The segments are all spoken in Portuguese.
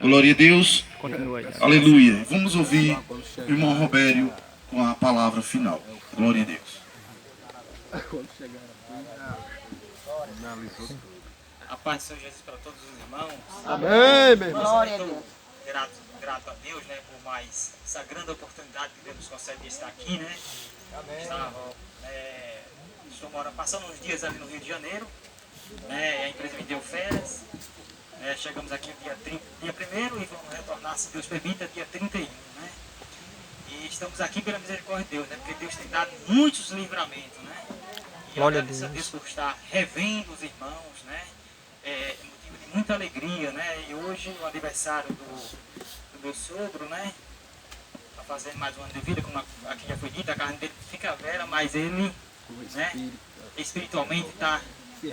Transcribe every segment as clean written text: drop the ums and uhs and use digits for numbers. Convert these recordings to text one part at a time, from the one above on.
Glória a Deus. Continua aí. Aleluia. Vamos ouvir o irmão Robério com a palavra final. Glória a Deus. A paz do Senhor Jesus para todos os irmãos. Amém, meu irmão. Glória a Deus. Grato a Deus, né, por mais essa grande oportunidade que Deus nos concede de estar aqui, né? Estou passando uns dias ali no Rio de Janeiro, né? A empresa me deu férias. Chegamos aqui no dia 1º e vamos retornar, se Deus permita, dia 31, né? E estamos aqui pela misericórdia de Deus, né? Porque Deus tem dado muitos livramentos, né? E eu agradeço a Deus por estar revendo os irmãos, né? É motivo de muita alegria, né? E hoje o aniversário do meu sogro, né? Está fazendo mais um ano de vida, como aqui já foi dito, a carne dele fica velha, mas ele, né? Espiritualmente está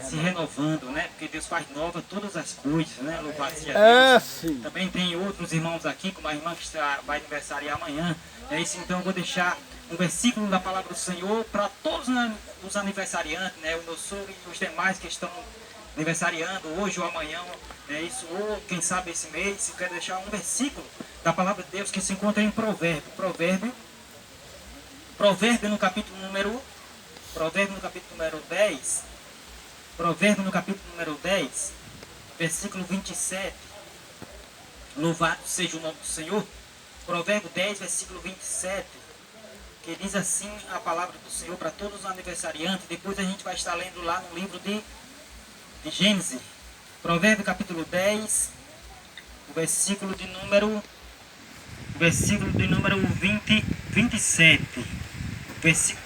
se renovando, né? Porque Deus faz nova todas as coisas, né? Louvado seja Deus. Sim. Também tem outros irmãos aqui, como a irmã que vai aniversariar amanhã. É isso, então eu vou deixar um versículo da palavra do Senhor para todos os aniversariantes, né? O meu sogro e os demais que estão aniversariando hoje ou amanhã, é isso, ou quem sabe esse mês. Eu quero deixar um versículo da palavra de Deus que se encontra em Provérbio no capítulo número 10. Provérbio no capítulo número 10, versículo 27. Louvado seja o nome do Senhor. Provérbio 10, versículo 27, que diz assim a palavra do Senhor para todos os aniversariantes. Depois a gente vai estar lendo lá no livro de Gênesis. Provérbio capítulo 10, o versículo de número 27.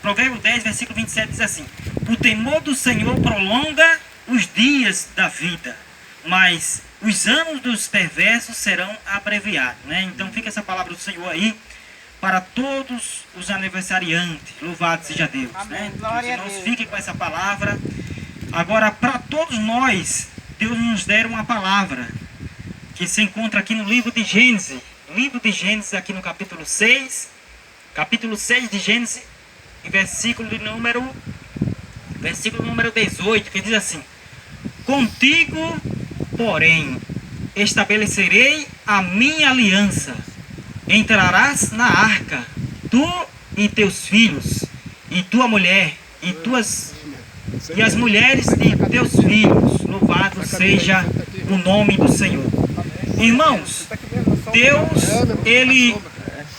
Provérbio 10, versículo 27 diz assim: o temor do Senhor prolonga os dias da vida, mas os anos dos perversos serão abreviados, né? Então fica essa palavra do Senhor aí para todos os aniversariantes. Louvado seja Deus, né? Os irmãos fiquem com essa palavra. Agora, para todos nós, Deus nos deu uma palavra que se encontra aqui no livro de Gênesis. Livro de Gênesis, aqui no capítulo 6 de Gênesis, e versículo número 18, que diz assim: contigo, porém, estabelecerei a minha aliança. Entrarás na arca, tu e teus filhos, e tua mulher, e as mulheres de teus filhos. Louvado seja o nome do Senhor. Irmãos, Deus, Ele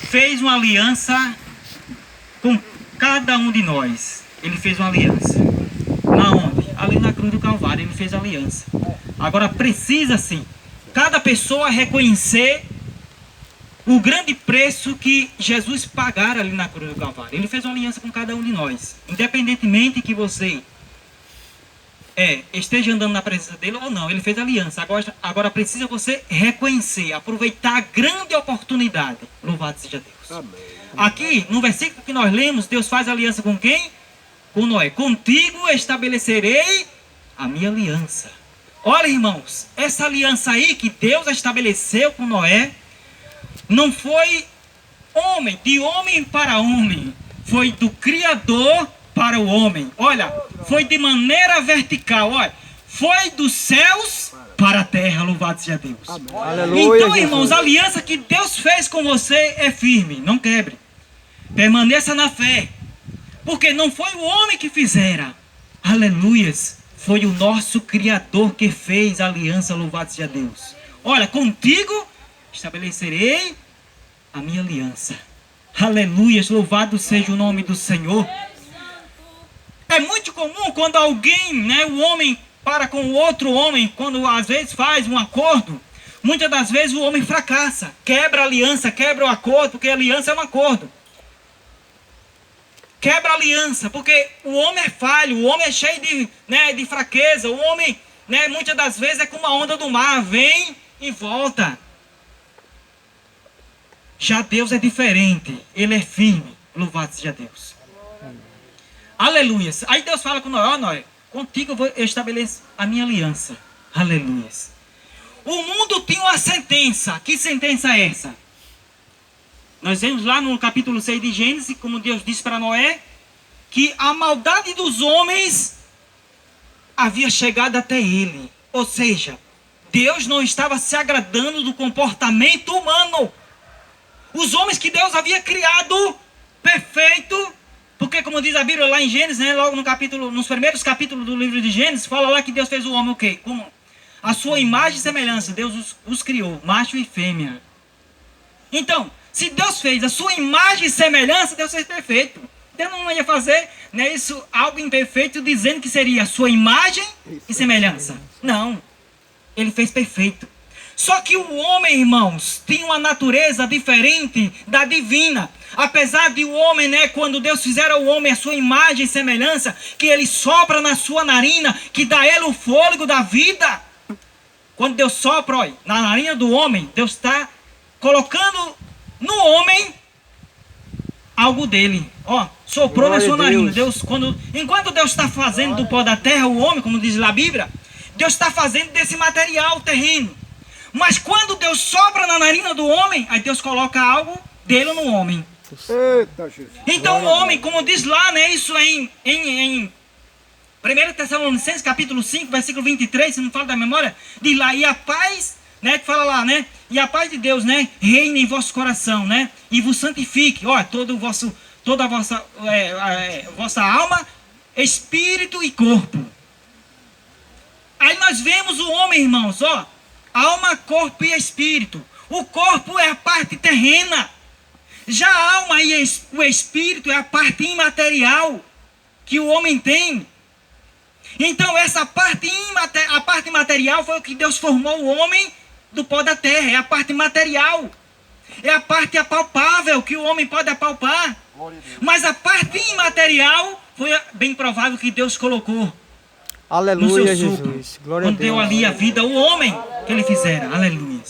fez uma aliança com cada um de nós. Ele fez uma aliança. Na onde? Ali na cruz do Calvário Ele fez aliança. Agora precisa sim cada pessoa reconhecer o grande preço que Jesus pagara ali na cruz do Calvário. Ele fez uma aliança com cada um de nós. Independentemente que você esteja andando na presença dele ou não, ele fez aliança. Agora precisa você reconhecer, aproveitar a grande oportunidade. Louvado seja Deus. Amém. Aqui, no versículo que nós lemos, Deus faz aliança com quem? Com Noé. Contigo estabelecerei a minha aliança. Olha, irmãos, essa aliança aí que Deus estabeleceu com Noé, não foi de homem para homem, foi do Criador para o homem. Olha, foi de maneira vertical, olha, foi dos céus para a terra. Louvado seja Deus. Aleluia, então, irmãos, a aliança que Deus fez com você é firme, não quebre. Permaneça na fé, porque não foi o homem que fizera. Aleluias, foi o nosso Criador que fez a aliança. Louvado seja Deus. Olha, contigo estabelecerei a minha aliança. Aleluias, louvado seja o nome do Senhor. É muito comum quando alguém, né, o homem para com o outro homem, quando às vezes faz um acordo, muitas das vezes o homem fracassa, quebra a aliança, quebra o acordo, porque a aliança é um acordo. Quebra a aliança, porque o homem é falho, o homem é cheio de fraqueza, o homem, né, muitas das vezes é como a onda do mar, vem e volta. Já Deus é diferente, Ele é firme, louvado seja Deus. Aleluia. Aí Deus fala com Noé: Noé, contigo eu estabeleço a minha aliança. Aleluia. O mundo tinha uma sentença. Que sentença é essa? Nós vemos lá no capítulo 6 de Gênesis, como Deus disse para Noé, que a maldade dos homens havia chegado até ele. Ou seja, Deus não estava se agradando do comportamento humano. Os homens que Deus havia criado perfeito, porque como diz a Bíblia lá em Gênesis, né, logo no capítulo, nos primeiros capítulos do livro de Gênesis, fala lá que Deus fez o homem o quê? Como a sua imagem e semelhança, Deus os criou, macho e fêmea. Então, se Deus fez a sua imagem e semelhança, Deus fez perfeito. Deus não ia fazer, né, isso, algo imperfeito, dizendo que seria a sua imagem e semelhança. Não, ele fez perfeito. Só que o homem, irmãos, tinha uma natureza diferente da divina. Apesar de o homem, né, quando Deus fizer ao homem a sua imagem e semelhança, que ele sopra na sua narina, que dá a ele o fôlego da vida. Quando Deus sopra, olha, na narina do homem, Deus está colocando no homem algo dele. Ó, soprou Glória na sua a narina. Deus. Enquanto Deus está fazendo do pó da terra o homem, como diz lá a Bíblia, Deus está fazendo desse material terreno. Mas quando Deus sopra na narina do homem, aí Deus coloca algo dele no homem. Eita, Jesus. Então o homem, como diz lá, né, isso é em 1 Tessalonicenses capítulo 5, versículo 23, se não fala da memória, diz lá, e a paz, né, que fala lá, né, e a paz de Deus, né, reine em vosso coração, né, e vos santifique, ó, toda a vossa alma, espírito e corpo. Aí nós vemos o homem, irmãos, ó, alma, corpo e espírito. O corpo é a parte terrena. Já a alma e o espírito é a parte imaterial que o homem tem. Então essa parte a parte material foi o que Deus formou o homem do pó da terra. É a parte material. É a parte apalpável que o homem pode apalpar. Mas a parte imaterial foi bem provável que Deus colocou Aleluia, no seu sopro, Jesus. Glória a quando deu Deus. ali a vida ao homem que ele fizera. Aleluia.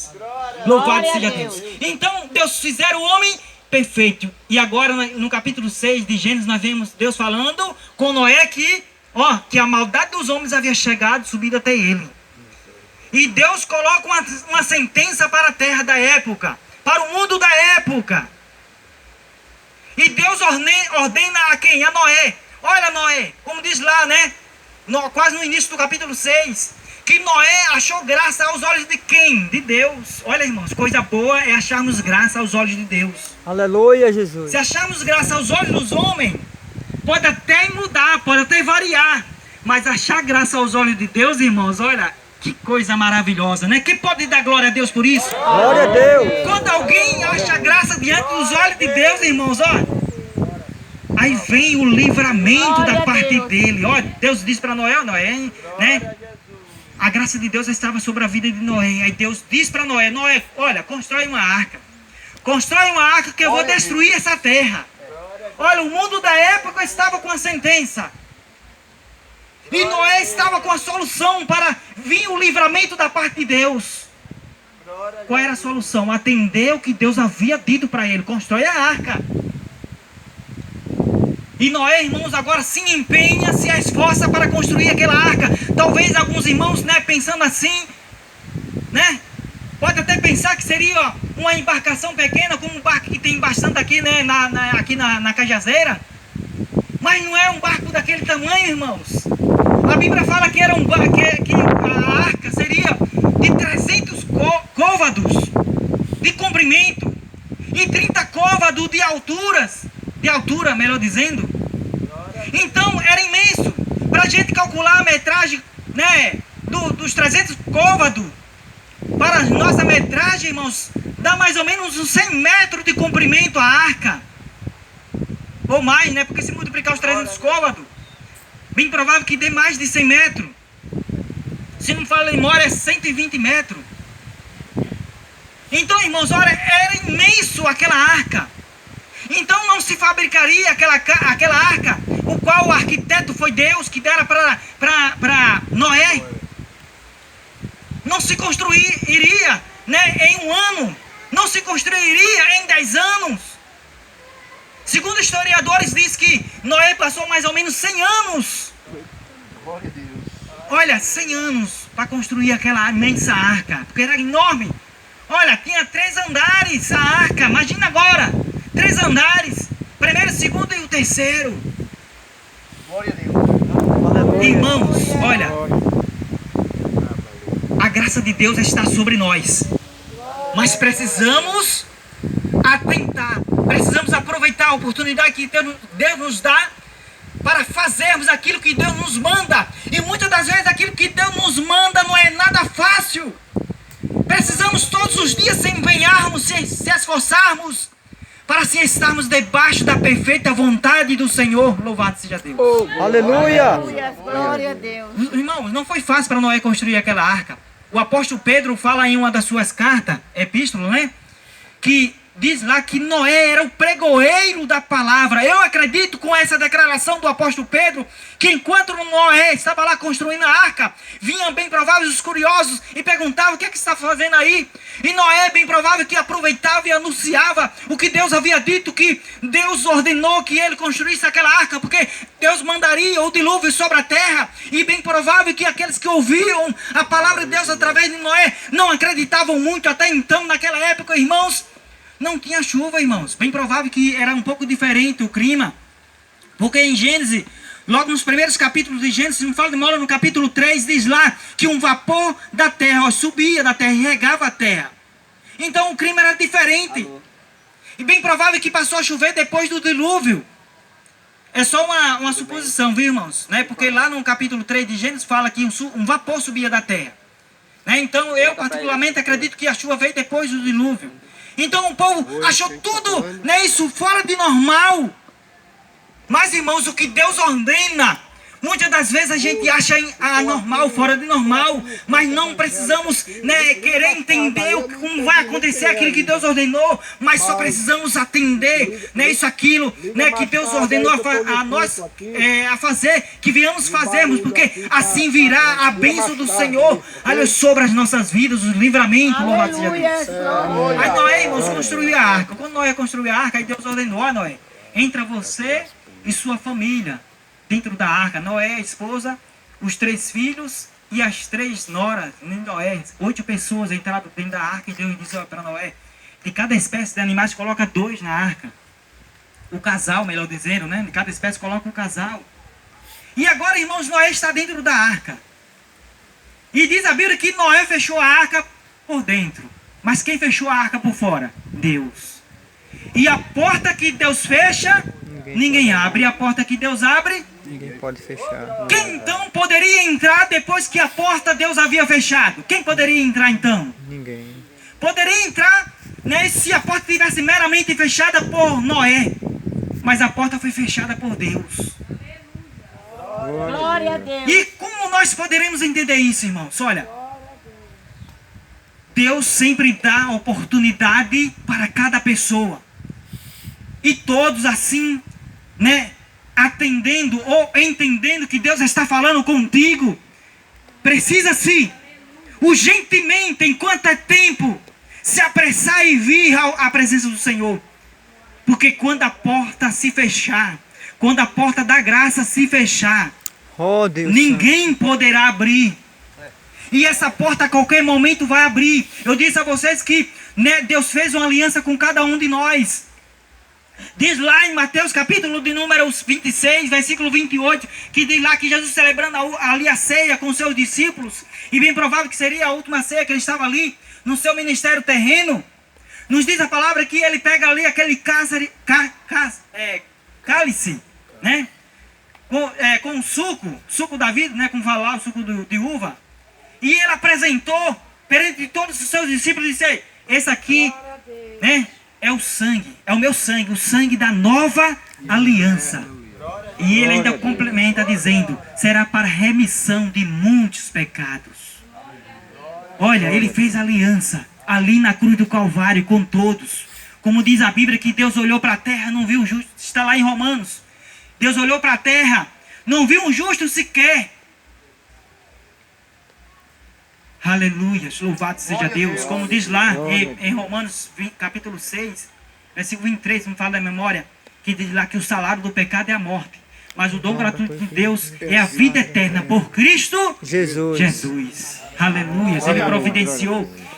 Louvado seja Deus. Então Deus fizera o homem perfeito. E agora no capítulo 6 de Gênesis nós vemos Deus falando com Noé que a maldade dos homens havia chegado, subido até ele. E Deus coloca uma sentença para a terra da época, para o mundo da época. E Deus ordena a quem? A Noé. Olha, Noé, como diz lá, né? Quase no início do capítulo 6, que Noé achou graça aos olhos de quem? De Deus. Olha, irmãos, coisa boa é acharmos graça aos olhos de Deus. Aleluia, Jesus. Se acharmos graça aos olhos dos homens, pode até mudar, pode até variar, mas achar graça aos olhos de Deus, irmãos, olha, que coisa maravilhosa, né? Quem pode dar glória a Deus por isso? Glória a Deus. Quando alguém acha graça diante dos olhos de Deus, irmãos, olha, aí vem o livramento da parte dele. Ó, Deus diz para Noé, né? A graça de Deus estava sobre a vida de Noé. Aí Deus diz para Noé, olha, constrói uma arca. Constrói uma arca que eu vou destruir essa terra. Olha, o mundo da época estava com a sentença. E Noé estava com a solução para vir o livramento da parte de Deus. Qual era a solução? Atender o que Deus havia dito para ele. Constrói a arca. E Noé, irmãos, agora se empenha, se esforça para construir aquela arca. Talvez alguns irmãos, né, pensando assim, né, pode até pensar que seria uma embarcação pequena, como um barco que tem bastante aqui, né, aqui na Cajazeira. Mas não é um barco daquele tamanho, irmãos. A Bíblia fala que era um barco, que a arca seria de 300 côvados de comprimento e 30 côvados de altura, melhor dizendo. Então era imenso. Para a gente calcular a metragem, né, dos 300 côvados, para a nossa metragem, irmãos, dá mais ou menos uns 100 metros de comprimento a arca. Ou mais, né? Porque se multiplicar os 300 côvados, bem provável que dê mais de 100 metros. Se não fala memória, é 120 metros. Então, irmãos, olha, era imenso aquela arca. Então não se fabricaria aquela arca, o qual o arquiteto foi Deus que dera para Noé. Não se construiria, né, em um ano. Não se construiria em 10 anos. Segundo historiadores, diz que Noé passou mais ou menos 100 anos. Olha, 100 anos para construir aquela imensa arca, porque era enorme. Olha, tinha 3 andares a arca, imagina agora. 3 andares, primeiro, segundo e o terceiro. Aleluia. Irmãos, olha, a graça de Deus está sobre nós. Mas precisamos atentar, precisamos aproveitar a oportunidade que Deus nos dá para fazermos aquilo que Deus nos manda. E muitas das vezes aquilo que Deus nos manda não é nada fácil. Precisamos todos os dias se empenharmos, se esforçarmos para se estarmos debaixo da perfeita vontade do Senhor. Louvado seja Deus. Aleluia. Glória a Deus. Irmãos, não foi fácil para Noé construir aquela arca. O apóstolo Pedro fala em uma das suas cartas, epístola, né? Que diz lá que Noé era o pregoeiro da palavra. Eu acredito com essa declaração do apóstolo Pedro, que enquanto Noé estava lá construindo a arca, vinham bem prováveis os curiosos e perguntavam: o que é que está fazendo aí? E Noé, bem provável, que aproveitava e anunciava o que Deus havia dito, que Deus ordenou que ele construísse aquela arca, porque Deus mandaria o dilúvio sobre a terra. E bem provável que aqueles que ouviam a palavra de Deus através de Noé não acreditavam muito até então. Naquela época, irmãos, não tinha chuva, irmãos. Bem provável que era um pouco diferente o clima. Porque em Gênesis, logo nos primeiros capítulos de Gênesis, não fala de mola, no capítulo 3, diz lá que um vapor da terra subia da terra e regava a terra. Então o clima era diferente. E bem provável que passou a chover depois do dilúvio. É só uma suposição, viu, irmãos? Né? Porque lá no capítulo 3 de Gênesis fala que um vapor subia da terra. Né? Então eu particularmente acredito que a chuva veio depois do dilúvio. Então o povo achou tudo, né, isso fora de normal. Mas, irmãos, o que Deus ordena, muitas das vezes a gente acha anormal, fora de normal. Mas não precisamos, né, querer entender como vai acontecer aquilo que Deus ordenou. Mas só precisamos atender, né, isso, aquilo, né, que Deus ordenou a nós a fazer, que viemos fazermos. Porque assim virá a bênção do Senhor, olha, sobre as nossas vidas, o livramento. Louvado seja Deus. Aí Noé, irmãos, construiu a arca. Quando Noé construiu a arca, aí Deus ordenou: ó, Noé, entra você e sua família dentro da arca. Noé, a esposa, os 3 filhos e as 3 noras de Noé. 8 pessoas entraram dentro da arca. E Deus disse para Noé: de cada espécie de animais coloca 2 na arca. O casal, melhor dizendo, né? De cada espécie coloca um casal. E agora, irmãos, Noé está dentro da arca. E diz a Bíblia que Noé fechou a arca por dentro. Mas quem fechou a arca por fora? Deus. E a porta que Deus fecha, ninguém abre. E a porta que Deus abre, Ninguém pode fechar. quem então poderia entrar depois que a porta Deus havia fechado? Quem poderia entrar então? Ninguém. Poderia entrar, né, se a porta tivesse meramente fechada por Noé. Mas a porta foi fechada por Deus. Glória a Deus. E como nós poderemos entender isso, irmãos? Olha, Deus sempre dá oportunidade para cada pessoa. E todos assim, né, atendendo ou entendendo que Deus está falando contigo, precisa-se urgentemente, enquanto é tempo, se apressar e vir à presença do Senhor. Porque quando a porta se fechar, quando a porta da graça se fechar, Oh, Deus. ninguém poderá abrir. E essa porta a qualquer momento vai abrir. Eu disse a vocês que, né, Deus fez uma aliança com cada um de nós. Diz lá em Mateus capítulo de número 26, versículo 28, que diz lá que Jesus celebrando ali a ceia com seus discípulos, e bem provável que seria a última ceia que ele estava ali no seu ministério terreno. Nos diz a palavra que ele pega ali aquele cálice, né, com suco da vida, né, como fala lá, o suco de uva. E ele apresentou perante todos os seus discípulos e disse: esse aqui, né, é o sangue, é o meu sangue, o sangue da nova aliança. E ele ainda complementa dizendo: será para remissão de muitos pecados. Olha, ele fez aliança ali na cruz do Calvário com todos. Como diz a Bíblia que Deus olhou para a terra, não viu um justo. Está lá em Romanos. Deus olhou para a terra, não viu um justo sequer. Aleluia, louvado seja Deus. Como diz lá em Romanos capítulo 6, versículo 23, me fala da memória, que diz lá que o salário do pecado é a morte, mas o dom gratuito de Deus é a vida eterna por Cristo Jesus. Aleluia,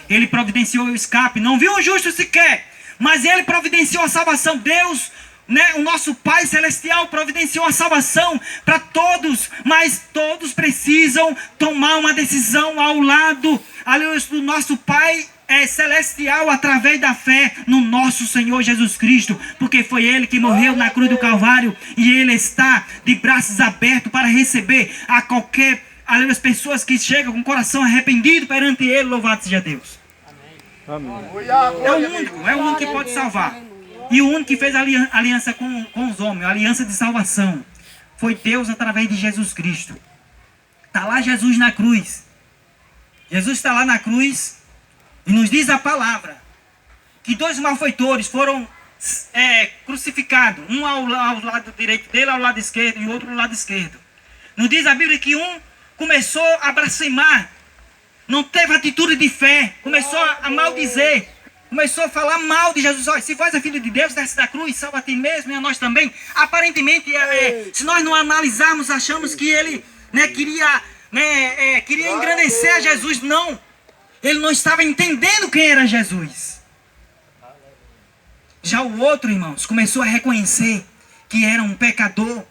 ele providenciou o escape. Não viu um justo sequer, mas ele providenciou a salvação. Deus né, o nosso Pai Celestial providenciou a salvação para todos, mas todos precisam tomar uma decisão ao lado, aleluia, do nosso Pai Celestial, através da fé no nosso Senhor Jesus Cristo, porque foi Ele que morreu na cruz do Calvário, e Ele está de braços abertos para receber a qualquer, aleluia, as pessoas que chegam com o coração arrependido perante Ele. Louvado seja Deus. Amém. É o único que pode salvar. E o único que fez aliança com os homens, a aliança de salvação, foi Deus através de Jesus Cristo. Está lá Jesus na cruz. Jesus está lá na cruz e nos diz a palavra que 2 malfeitores foram crucificados. Um ao lado direito dele, ao lado esquerdo, e o outro ao lado esquerdo. Nos diz a Bíblia que um começou a blasfemar, não teve atitude de fé, começou a maldizer, começou a falar mal de Jesus. Olha, se vós é filho de Deus, desce da cruz, salva a ti mesmo e a nós também. Aparentemente, se nós não analisarmos, achamos que ele, né, queria engrandecer a Jesus. Não, ele não estava entendendo quem era Jesus. Já o outro, irmãos, começou a reconhecer que era um pecador,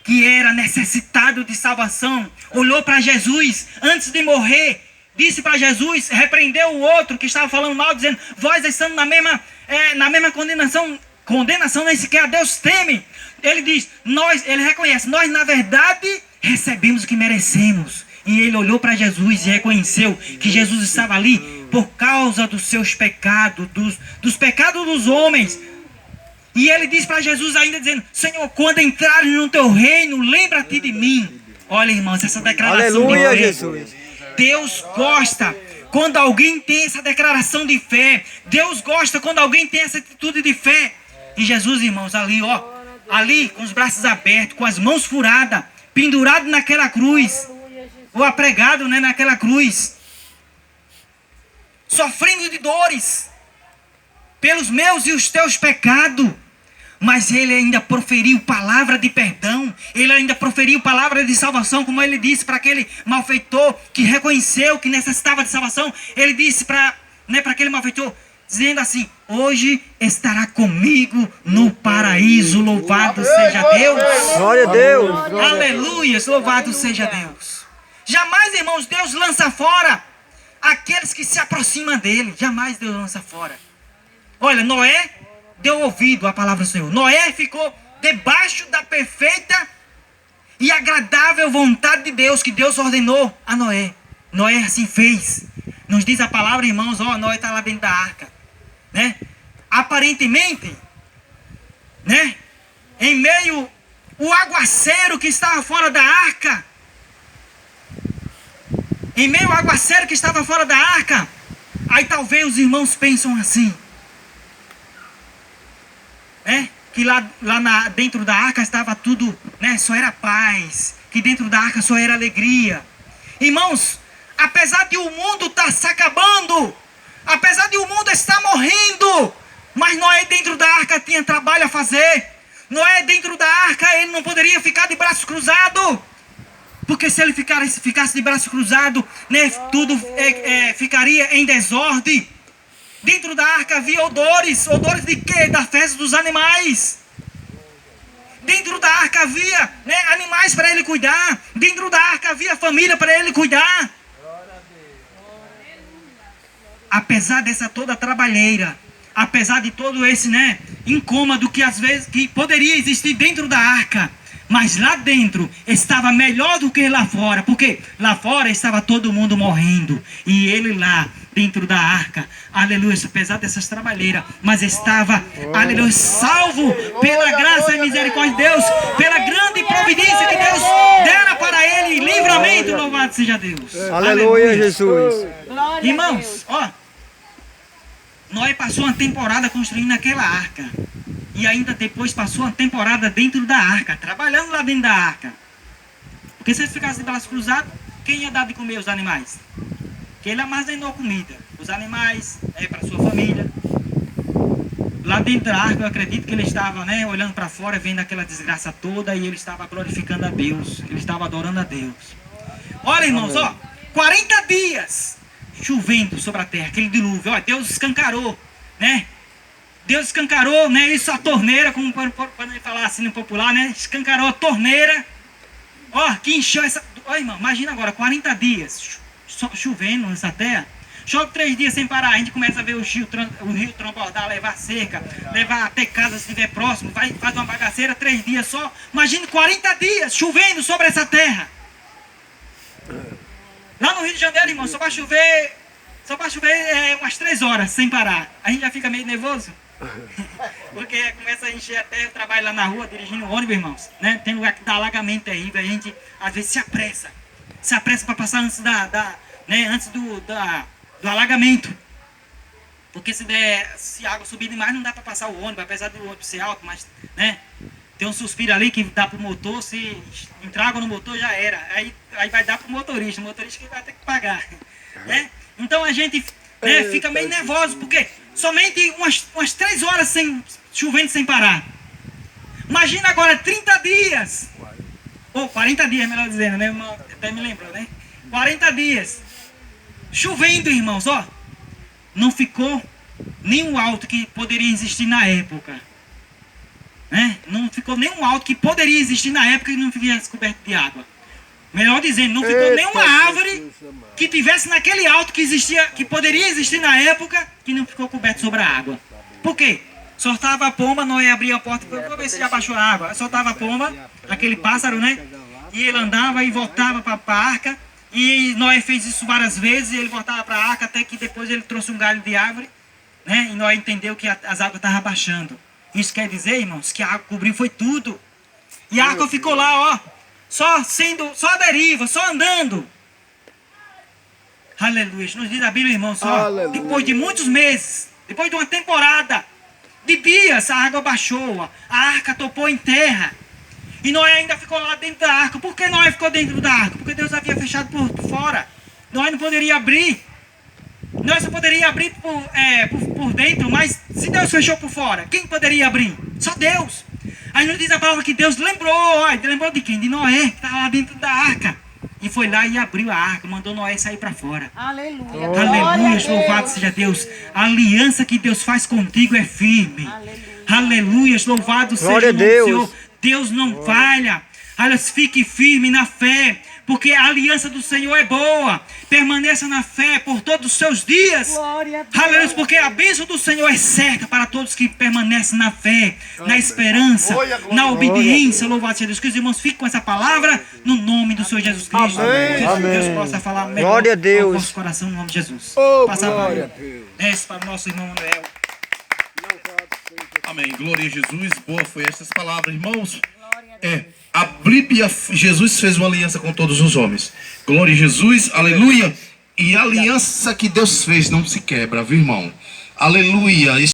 que era necessitado de salvação. Olhou para Jesus antes de morrer, disse para Jesus, repreendeu o outro que estava falando mal, dizendo: vós estando na mesma condenação, nem sequer a Deus teme. Ele diz, ele reconhece, nós na verdade recebemos o que merecemos. E ele olhou para Jesus e reconheceu que Jesus estava ali por causa dos seus pecados, dos pecados dos homens. E ele diz para Jesus ainda, dizendo: Senhor, quando entrares no teu reino, lembra-te de mim. Olha, irmãos, essa declaração Aleluia, de fé. Jesus. Deus gosta quando alguém tem essa declaração de fé. Deus gosta quando alguém tem essa atitude de fé. E Jesus, irmãos, ali com os braços abertos, com as mãos furadas, pendurado naquela cruz, ou apregado, né, naquela cruz, sofrendo de dores pelos meus e os teus pecados. Mas ele ainda proferiu palavra de perdão, ele ainda proferiu palavra de salvação, como ele disse para aquele malfeitor que reconheceu que necessitava de salvação. Ele disse para aquele malfeitor, dizendo assim: hoje estará comigo no paraíso. Louvado seja Deus. Glória a Deus. Aleluia, louvado seja Deus. Jamais, irmãos, Deus lança fora aqueles que se aproximam dele. Jamais Deus lança fora. Olha, Noé deu ouvido à palavra do Senhor. Noé ficou debaixo da perfeita e agradável vontade de Deus, que Deus ordenou a Noé. Noé assim fez. Nos diz a palavra, irmãos, Noé está lá dentro da arca, né? Aparentemente, né, em meio o aguaceiro que estava fora da arca, aí talvez os irmãos pensam assim, né? Que lá dentro da arca estava tudo, né? Só era paz. Que dentro da arca só era alegria. Irmãos, apesar de o mundo estar se acabando, apesar de o mundo estar morrendo, mas Noé dentro da arca tinha trabalho a fazer. Noé dentro da arca, ele não poderia ficar de braços cruzados, porque se ele ficasse de braços cruzados, né, tudo ficaria em desordem. Dentro da arca havia odores de quê? Da fezes dos animais. Dentro da arca havia, né, animais para ele cuidar. Dentro da arca havia família para ele cuidar. Apesar dessa toda trabalheira, apesar de todo esse, né, incômodo que às vezes que poderia existir dentro da arca, mas lá dentro estava melhor do que lá fora, porque lá fora estava todo mundo morrendo, e ele lá dentro da arca, aleluia, apesar dessas trabalheiras, mas estava, aleluia, salvo pela graça e misericórdia de Deus, pela grande providência que Deus dera para ele, livramento, louvado seja Deus. Aleluia, Jesus. Irmãos, Noé passou uma temporada construindo aquela arca. E ainda depois passou uma temporada dentro da arca, trabalhando lá dentro da arca. Porque se ele ficasse de braços cruzados, quem ia dar de comer os animais? Que ele armazenou comida. Os animais, para sua família. Lá dentro da arca, eu acredito que ele estava, né, olhando para fora, vendo aquela desgraça toda, e ele estava glorificando a Deus. Ele estava adorando a Deus. Olha, irmãos, 40 dias chovendo sobre a terra, aquele dilúvio. Deus escancarou, né? Deus escancarou, né, isso, a torneira, como podem falar assim no popular, né, escancarou a torneira, ó, que encheu essa, ó, irmão, imagina agora, 40 dias, chovendo nessa terra, chove 3 dias sem parar, a gente começa a ver o rio transbordar, levar cerca, levar até casa se estiver próximo, faz uma bagaceira, 3 dias só, imagine 40 dias chovendo sobre essa terra. Lá no Rio de Janeiro, irmão, só vai chover umas 3 horas sem parar. A gente já fica meio nervoso. Porque começa a encher a terra, eu trabalho lá na rua, dirigindo ônibus, irmãos. Né? Tem lugar que dá alagamento terrível, a gente às vezes se apressa para passar antes, antes do alagamento. Porque se a água subir demais, não dá para passar o ônibus, apesar do ônibus ser alto, mas, né? Tem um suspiro ali que dá pro motor, se entrar água no motor já era. Aí vai dar pro motorista, o motorista que vai ter que pagar. Né? Então a gente fica meio nervoso, porque somente umas 3 horas chovendo sem parar. Imagina agora 30 dias. Ou 40 dias, melhor dizendo, né? Até me lembrou, né? 40 dias. Chovendo, irmãos, ó. Não ficou nenhum alto que poderia existir na época. Né? Não ficou nenhum alto que poderia existir na época e não ficasse coberto de água. Melhor dizendo, não ficou nenhuma árvore que tivesse naquele alto que existia, que poderia existir na época, que não ficou coberto sobre a água. Por quê? Soltava a pomba, Noé abria a porta, vou ver se já baixou a água. Soltava a pomba, aquele pássaro, né? E ele andava e voltava para a arca. E Noé fez isso várias vezes, e ele voltava para a arca, até que depois ele trouxe um galho de árvore, né? E Noé entendeu que as águas estavam baixando. Isso quer dizer, irmãos, que a água cobriu foi tudo. E a arca ficou lá, ó, só a deriva, só andando. Aleluia. Nos diz a Bíblia, irmãos, ó, depois de muitos meses, depois de uma temporada de dias, a água baixou, ó, a arca topou em terra. E Noé ainda ficou lá dentro da arca. Por que Noé ficou dentro da arca? Porque Deus havia fechado por fora. Noé não poderia abrir. Nós só poderia abrir por dentro, mas se Deus fechou por fora, quem poderia abrir? Só Deus. Aí nos diz a palavra que Deus lembrou de quem? De Noé, que estava lá dentro da arca. E foi lá e abriu a arca, mandou Noé sair para fora. Aleluia. Aleluia, louvado seja Deus. A aliança que Deus faz contigo é firme. Aleluia, louvado seja o nome do Senhor. Deus não falha. Aliás, fique firme na fé, porque a aliança do Senhor é boa. Permaneça na fé por todos os seus dias. Aleluia, porque a bênção do Senhor é certa para todos que permanecem na fé, na esperança, na obediência. Louvado seja Deus. Que os irmãos fiquem com essa palavra no nome do Senhor Jesus Cristo. Que Deus possa falar melhor ao nosso coração no nome de Jesus. Passa a palavra. Desce para o nosso irmão Manuel. Amém. Glória a Jesus. Boa foi essas palavras, irmãos. A Bíblia, Jesus fez uma aliança com todos os homens. Glória a Jesus, aleluia. E a aliança que Deus fez não se quebra, viu, irmão? Aleluia.